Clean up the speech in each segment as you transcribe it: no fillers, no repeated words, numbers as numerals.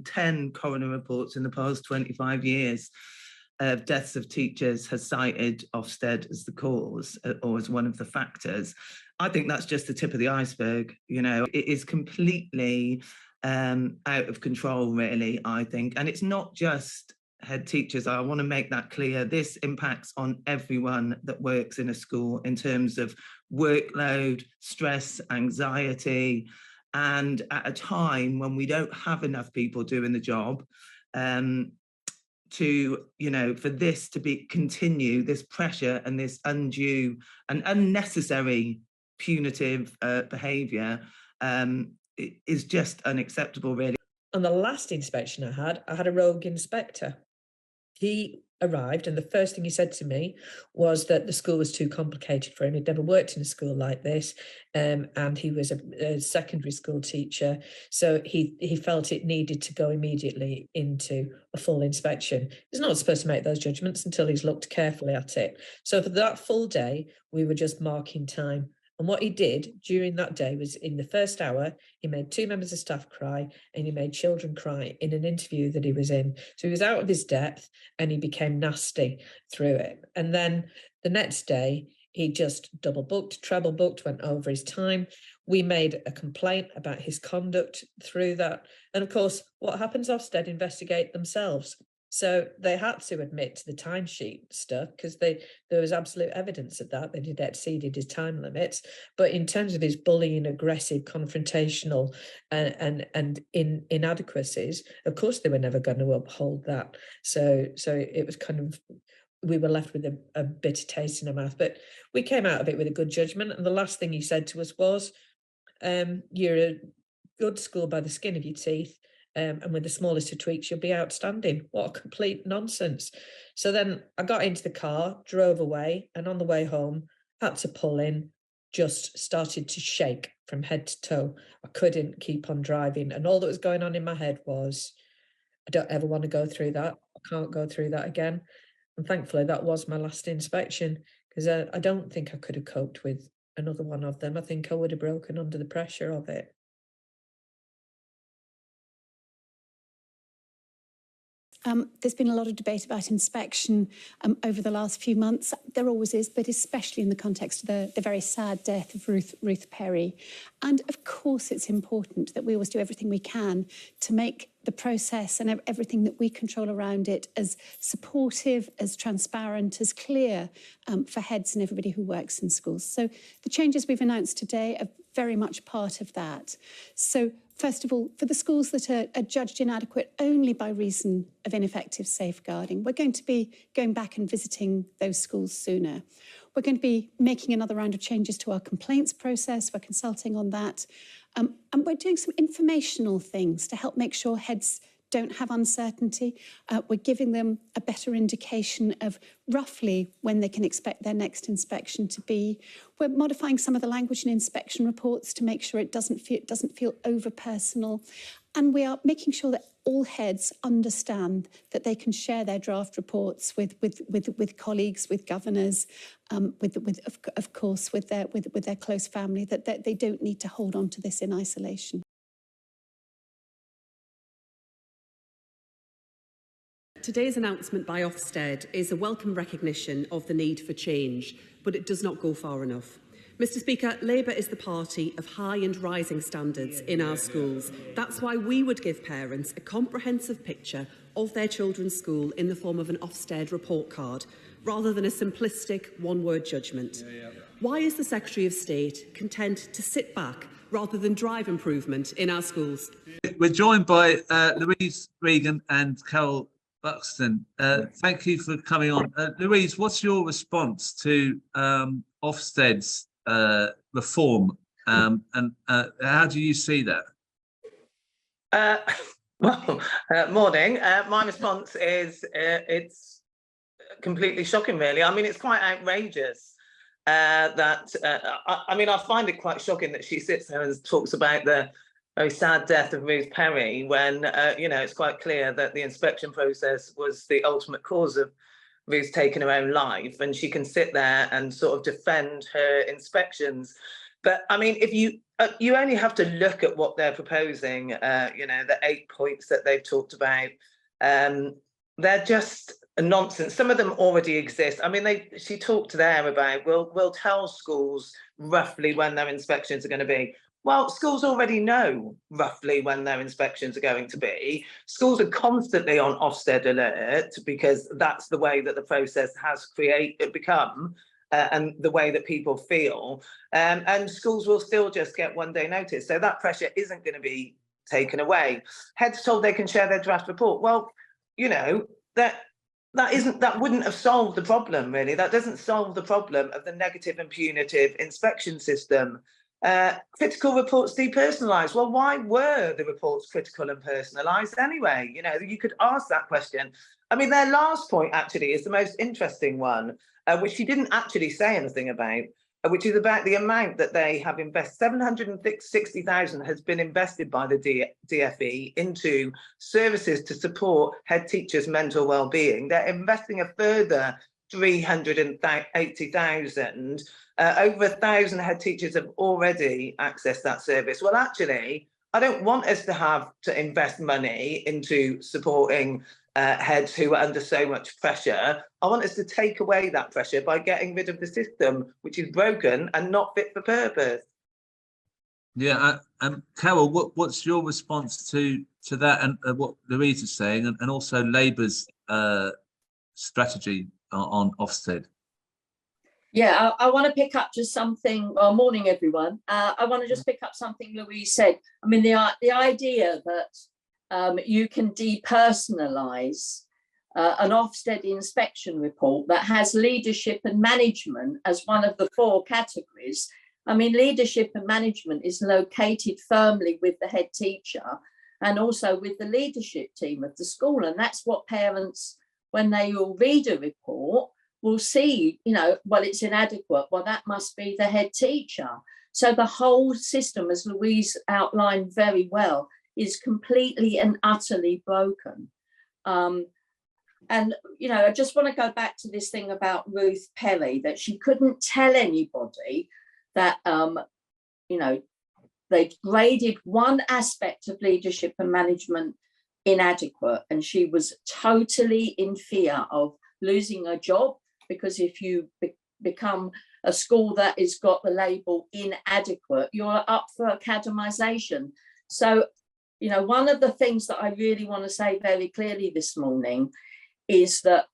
10 coroner reports in the past 25 years of deaths of teachers has cited Ofsted as the cause or as one of the factors. I think that's just the tip of the iceberg. You know, it is completely out of control, really, I think. And it's not just head teachers. I want to make that clear. This impacts on everyone that works in a school in terms of workload, stress, anxiety. And at a time when we don't have enough people doing the job, to, you know, for this to be continue, this pressure and this undue and unnecessary punitive behaviour is just unacceptable, really. On the last inspection I had a rogue inspector. He arrived and the first thing he said to me was that the school was too complicated for him. He'd never worked in a school like this, and he was a secondary school teacher, so he felt it needed to go immediately into a full inspection. He's not supposed to make those judgments until he's looked carefully at it. So for that full day, we were just marking time. And what he did during that day was, in the first hour, he made 2 members of staff cry and he made children cry in an interview that he was in. So he was out of his depth and he became nasty through it. And then the next day, he just double booked, treble booked, went over his time. We made a complaint about his conduct through that. And of course, what happens? Ofsted investigate themselves. So they had to admit to the timesheet stuff because there was absolute evidence of that he'd exceeded his time limits. But in terms of his bullying, aggressive, confrontational and inadequacies, of course they were never going to uphold that. So it was kind of, we were left with a bitter taste in our mouth. But we came out of it with a good judgment. And the last thing he said to us was, you're a good school by the skin of your teeth. And with the smallest of tweaks, you'll be outstanding. What a complete nonsense. So then I got into the car, drove away, and on the way home, had to pull in, just started to shake from head to toe. I couldn't keep on driving. And all that was going on in my head was, I don't ever want to go through that. I can't go through that again. And thankfully, that was my last inspection, because I don't think I could have coped with another one of them. I think I would have broken under the pressure of it. There's been a lot of debate about inspection over the last few months. There always is, but especially in the context of the very sad death of Ruth Perry. And of course, it's important that we always do everything we can to make the process and everything that we control around it as supportive, as transparent, as clear for heads and everybody who works in schools. So the changes we've announced today are very much part of that. So first of all, for the schools that are judged inadequate only by reason of ineffective safeguarding, we're going to be going back and visiting those schools sooner. We're going to be making another round of changes to our complaints process. We're consulting on that. And we're doing some informational things to help make sure heads don't have uncertainty. We're giving them a better indication of roughly when they can expect their next inspection to be. We're modifying some of the language in inspection reports to make sure it doesn't feel over personal. And we are making sure that all heads understand that they can share their draft reports with colleagues, with governors, of course with their close family, that they don't need to hold on to this in isolation. Today's announcement by Ofsted is a welcome recognition of the need for change, but it does not go far enough. Mr Speaker, Labour is the party of high and rising standards in our schools. That's why we would give parents a comprehensive picture of their children's school in the form of an Ofsted report card, rather than a simplistic one-word judgment. Why is the Secretary of State content to sit back rather than drive improvement in our schools? We're joined by Louise Regan and Carel Buxton. Thank you for coming on. Louise, what's your response to Ofsted's reform, and how do you see that? Morning. My response is it's completely shocking, really. I mean, it's quite outrageous that, I mean, I find it quite shocking that she sits there and talks about the very sad death of Ruth Perry when, you know, it's quite clear that the inspection process was the ultimate cause of Ruth taking her own life, and she can sit there and sort of defend her inspections. But I mean, if you only have to look at what they're proposing, the 8 points that they've talked about, they're just nonsense. Some of them already exist. I mean, she talked there about we'll tell schools roughly when their inspections are going to be. Well, schools already know roughly when their inspections are going to be. Schools are constantly on Ofsted alert because that's the way that the process has become. And the way that people feel, and schools will still just get 1 day notice. So that pressure isn't going to be taken away. Heads told they can share their draft report. Well, that wouldn't have solved the problem, really. That doesn't solve the problem of the negative and punitive inspection system. Critical reports depersonalised. Well, why were the reports critical and personalised anyway? You could ask that question. I mean, their last point actually is the most interesting one, which she didn't actually say anything about, which is about the amount that they have invested. 760,000 has been invested by the DFE into services to support head teachers' mental well-being. They're investing a further 380,000. Over 1,000 head teachers have already accessed that service. Well, actually, I don't want us to have to invest money into supporting heads who are under so much pressure. I want us to take away that pressure by getting rid of the system, which is broken and not fit for purpose. Yeah, Carel, what's your response to that and what Louise is saying, and also Labour's strategy on Ofsted? Yeah, I want to pick up just something. Well, morning, everyone. I want to just pick up something Louise said. I mean, the idea that you can depersonalise an Ofsted inspection report that has leadership and management as one of the 4 categories. I mean, leadership and management is located firmly with the head teacher and also with the leadership team of the school. And that's what parents, when they will read a report, will see, well, it's inadequate. Well, that must be the head teacher. So the whole system, as Louise outlined very well, is completely and utterly broken. And, I just want to go back to this thing about Ruth Perry, that she couldn't tell anybody that, they'd graded one aspect of leadership and management inadequate. And she was totally in fear of losing her job, because if you become a school that has got the label inadequate, you're up for academisation. So, one of the things that I really want to say very clearly this morning is that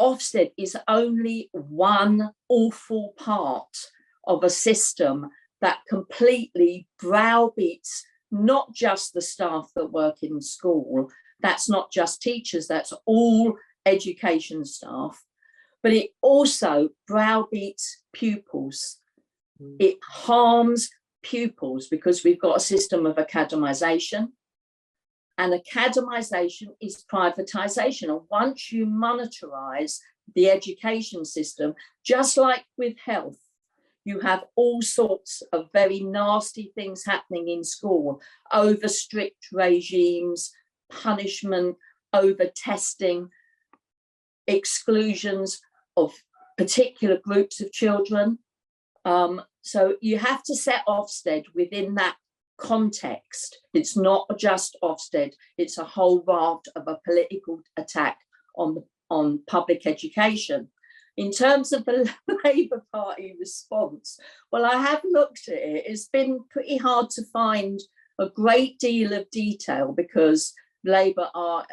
Ofsted is only one awful part of a system that completely browbeats not just the staff that work in school, that's not just teachers, that's all education staff, but it also browbeats pupils. It harms pupils because we've got a system of academisation, and academisation is privatisation. And once you monetarise the education system, just like with health, you have all sorts of very nasty things happening in school, over strict regimes, punishment, over testing, exclusions of particular groups of children. So you have to set Ofsted within that context. It's not just Ofsted, it's a whole raft of a political attack on public education. In terms of the Labour Party response, well, I have looked at it. It's been pretty hard to find a great deal of detail because Labour are,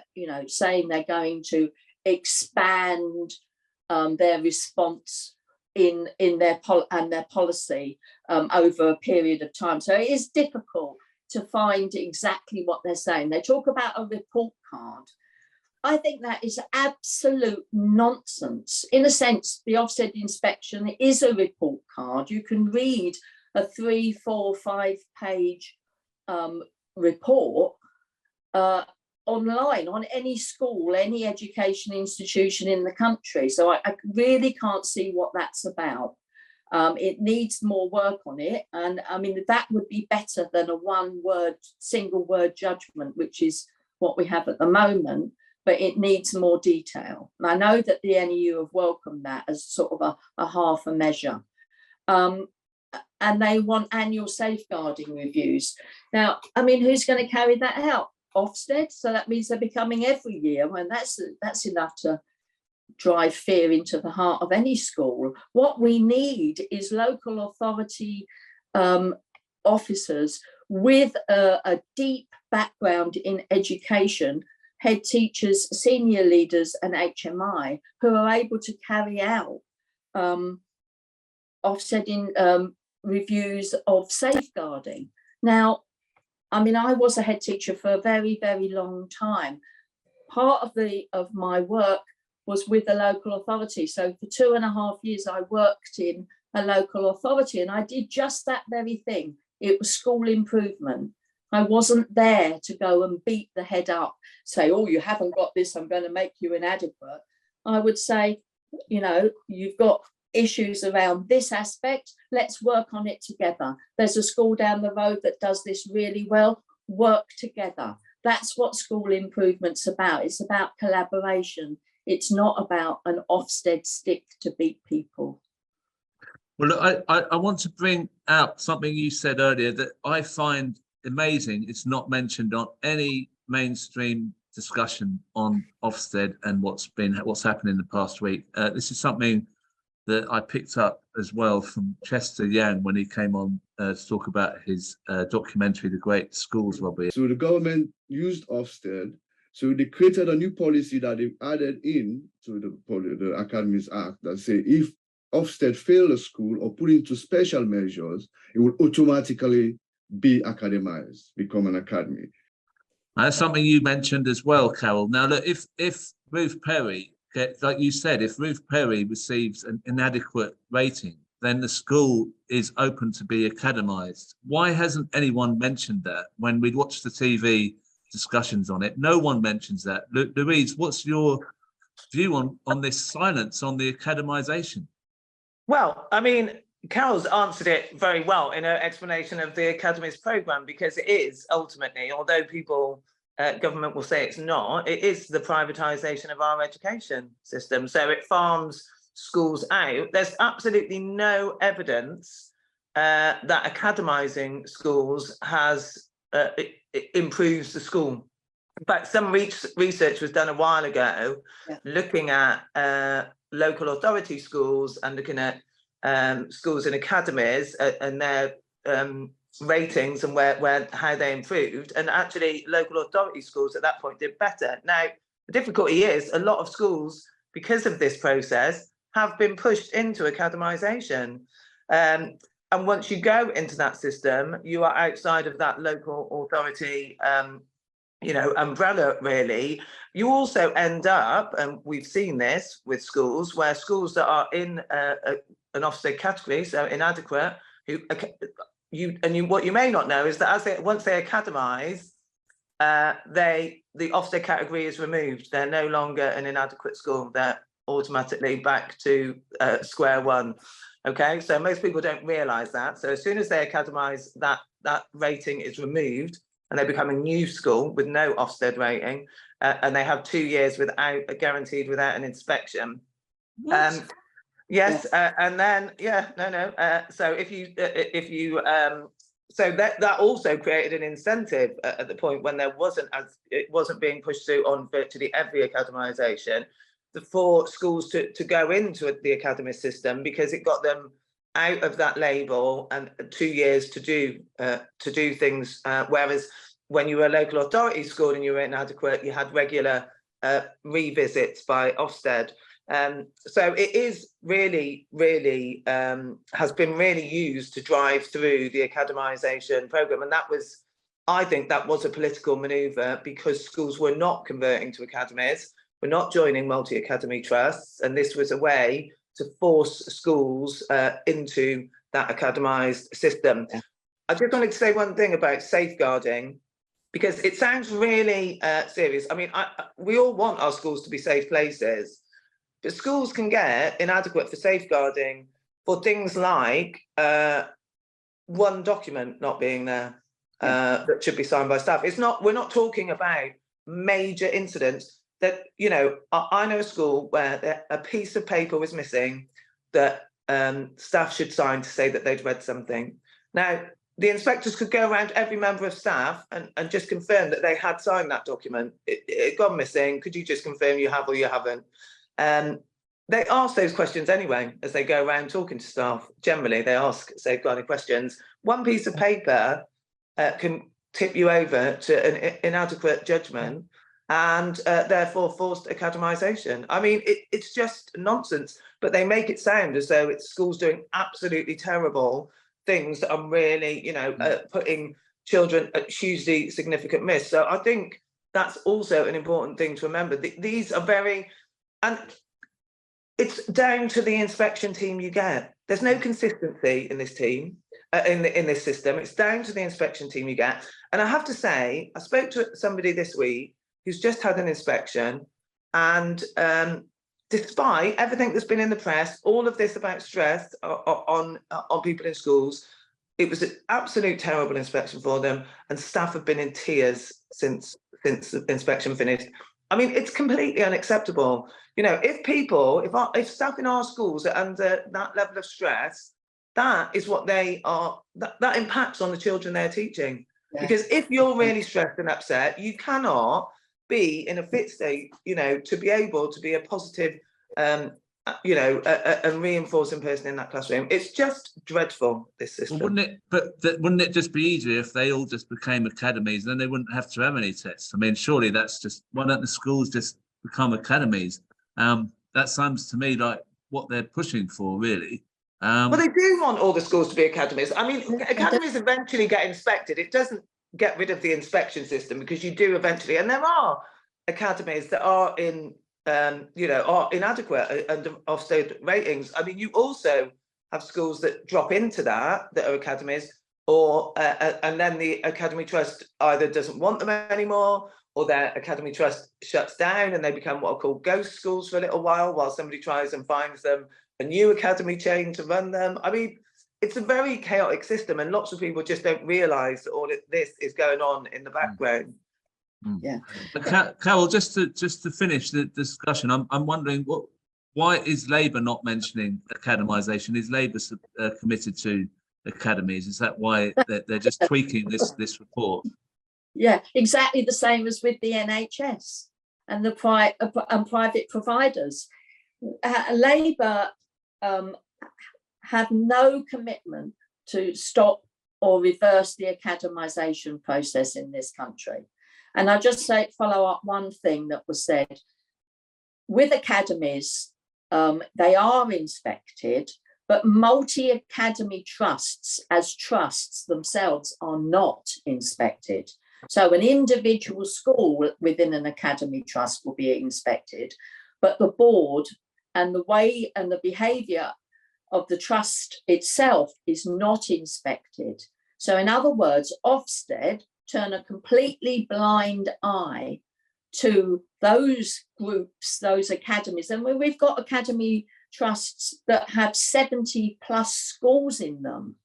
saying they're going to expand their response in their policy over a period of time. So it is difficult to find exactly what they're saying. They talk about a report card. I think that is absolute nonsense. In a sense, the Ofsted inspection is a report card. You can read a 3, 4, 5-page report online on any school, any education institution in the country. So I really can't see what that's about. It needs more work on it. And I mean, that would be better than a single word judgment, which is what we have at the moment. But it needs more detail. And I know that the NEU have welcomed that as sort of a half a measure. and they want annual safeguarding reviews. Now, I mean, who's going to carry that out? Ofsted. So that means they're becoming every year, and that's enough to drive fear into the heart of any school. What we need is local authority officers with a deep background in education, head teachers, senior leaders, and HMI, who are able to carry out offsetting reviews of safeguarding. Now, I mean, I was a head teacher for a very, very long time. Part of my work was with the local authority. So for 2.5 years, I worked in a local authority, and I did just that very thing. It was school improvement. I wasn't there to go and beat the head up, say, oh, you haven't got this, I'm going to make you inadequate. I would say, you know, you've got issues around this aspect, let's work on it together. There's a school down the road that does this really well, work together. That's what school improvement's about. It's about collaboration. It's not about an Ofsted stick to beat people. Well, look, I want to bring out something you said earlier that I find amazing. It's not mentioned on any mainstream discussion on Ofsted and what's happened in the past week. This is something that I picked up as well from Chester Yang when he came on to talk about his documentary, The Great Schools Lobby. So the government used Ofsted. So they created a new policy that they added in to the Academies Act that say if Ofsted failed a school or put into special measures, it would automatically be academized, become an academy. That's something you mentioned as well, Carol. Now, look, if Ruth Perry, like you said, if Ruth Perry receives an inadequate rating, then the school is open to be academized. Why hasn't anyone mentioned that when we watch the TV discussions on it? No one mentions that. Louise, what's your view on this silence on the academization? Well, I mean, Carol's answered it very well in her explanation of the Academies programme, because it is ultimately, although people, government will say it's not, it is the privatisation of our education system. So it farms schools out. There's absolutely no evidence that academising schools it improves the school. In fact, some research was done a while ago, looking at local authority schools and looking at schools and academies and their ratings and how they improved. And actually, local authority schools at that point did better. Now, the difficulty is a lot of schools, because of this process, have been pushed into academisation. And once you go into that system, you are outside of that local authority umbrella, really. You also end up, and we've seen this with schools, where schools that are in an Ofsted category, so inadequate, what you may not know is that once they academise, the Ofsted category is removed. They're no longer an inadequate school. They're automatically back to square one. Okay, so most people don't realise that. So as soon as they academise, that rating is removed, and they become a new school with no Ofsted rating, and they have 2 years guaranteed without an inspection. Yes, and then so so that also created an incentive at the point when it wasn't being pushed through on virtually every academisation, for schools to go into the academy system, because it got them out of that label and 2 years to do things, whereas when you were a local authority school and you were inadequate, you had regular revisits by Ofsted. So it is really has been really used to drive through the academisation programme, and I think that was a political manoeuvre, because schools were not converting to academies, were not joining multi-academy trusts, and this was a way to force schools into that academised system. I just wanted to say one thing about safeguarding, because it sounds really serious. I mean, we all want our schools to be safe places, but schools can get inadequate for safeguarding for things like one document not being there that should be signed by staff. We're not talking about major incidents that, I know a school where a piece of paper was missing that staff should sign to say that they'd read something. Now, the inspectors could go around every member of staff and just confirm that they had signed that document. It gone missing. Could you just confirm you have or you haven't? They ask those questions anyway as they go around talking to staff. Generally, they ask safeguarding questions. One piece of paper can tip you over to an inadequate judgment and therefore forced academisation. I mean, it's just nonsense, but they make it sound as though it's schools doing absolutely terrible things that are really, you know, putting children at hugely significant risk. So I think that's also an important thing to remember. These are very, and it's down to the inspection team you get. There's no consistency in this team, in this system. It's down to the inspection team you get. And I have to say, I spoke to somebody this week who's just had an inspection, and despite everything that's been in the press, all of this about stress on people in schools, it was an absolute terrible inspection for them, and staff have been in tears since the inspection finished. I mean, it's completely unacceptable. You know, if staff in our schools are under that level of stress, that is what they are, that impacts on the children they're teaching. Yes. Because if you're really stressed and upset, you cannot be in a fit state, you know, to be able to be a positive, you know, a reinforcing person in that classroom. It's just dreadful, this system. Well, wouldn't it just be easier if they all just became academies, then they wouldn't have to have any tests? I mean, surely that's just, why don't the schools just become academies? That sounds to me like what they're pushing for, really. Well, they do want all the schools to be academies. I mean, academies eventually get inspected. It doesn't get rid of the inspection system, because you do eventually, and there are academies that are in, you know, are inadequate under Ofsted ratings. I mean, you also have schools that drop into that are academies, or and then the Academy Trust either doesn't want them anymore, or their Academy Trust shuts down and they become what are called ghost schools for a little while somebody tries and finds them a new academy chain to run them. I mean, it's a very chaotic system, and lots of people just don't realise that all this is going on in the background. Yeah. Carel, just to finish the discussion, I'm wondering why is Labour not mentioning academisation? Is Labour committed to academies? Is that why they're just tweaking this report? Yeah, exactly the same as with the NHS and the private providers. Labour have no commitment to stop or reverse the academisation process in this country. And I just follow up one thing that was said. With academies, they are inspected, but multi-academy trusts as trusts themselves are not inspected. So an individual school within an academy trust will be inspected, but the board and the way and the behaviour of the trust itself is not inspected. So in other words, Ofsted turn a completely blind eye to those groups, those academies. And we've got academy trusts that have 70 plus schools in them.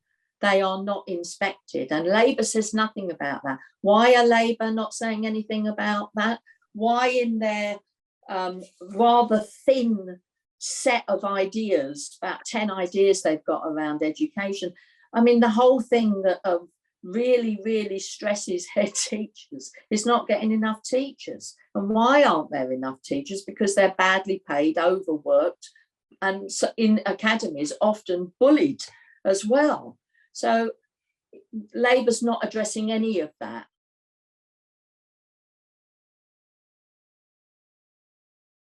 They are not inspected, and Labour says nothing about that. Why are Labour not saying anything about that? Why in their rather thin set of ideas, about 10 ideas they've got around education? I mean, the whole thing that really, really stresses head teachers is not getting enough teachers. And why aren't there enough teachers? Because they're badly paid, overworked, and so in academies often bullied as well. So Labour's not addressing any of that.